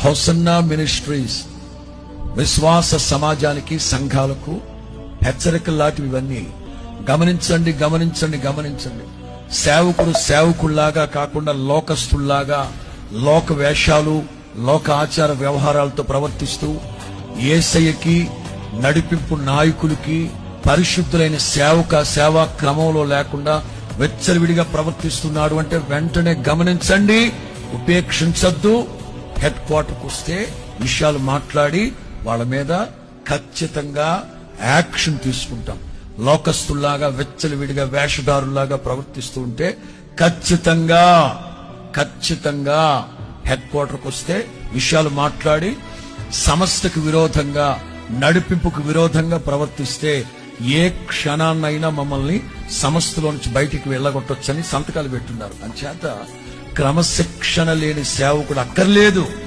Hosanna ministries విశ్వాస సమాజానికి, సంఘాలకు హెచ్చరికలు లాంటివి ఇవన్నీ. గమనించండి, గమనించండి, గమనించండి. సేవకుడు సేవకుల్లాగా కాకుండా లోకస్తుల్లాగా లోక వేషాలు, లోక ఆచార వ్యవహారాలతో ప్రవర్తిస్తూ యేసయ్యకి, నడిపింపు నాయకులకి, పరిశుద్ధులైన సేవా క్రమంలో లేకుండా వెచ్చలవిడిగా ప్రవర్తిస్తున్నాడు అంటే వెంటనే గమనించండి, ఉపేక్షించద్దు. హెడ్ క్వార్టర్కి వస్తే విషయాలు మాట్లాడి వాళ్ళ మీద ఖచ్చితంగా యాక్షన్ తీసుకుంటాం. లోకస్తుల్లాగా వెచ్చలవిడిగా వేషధారుల్లాగా ప్రవర్తిస్తూ ఉంటే ఖచ్చితంగా హెడ్ క్వార్టర్కి వస్తే విషయాలు మాట్లాడి సంస్థకు విరోధంగా, నడిపింపుకు విరోధంగా ప్రవర్తిస్తే ఏ క్షణాన్నైనా మమ్మల్ని సంస్థలో నుంచి బయటికి వెళ్ళగొట్టొచ్చని సంతకాలు పెట్టున్నారు. అంచేత క్రమశిక్షణ లేని సేవకుడు అక్కర్లేదు.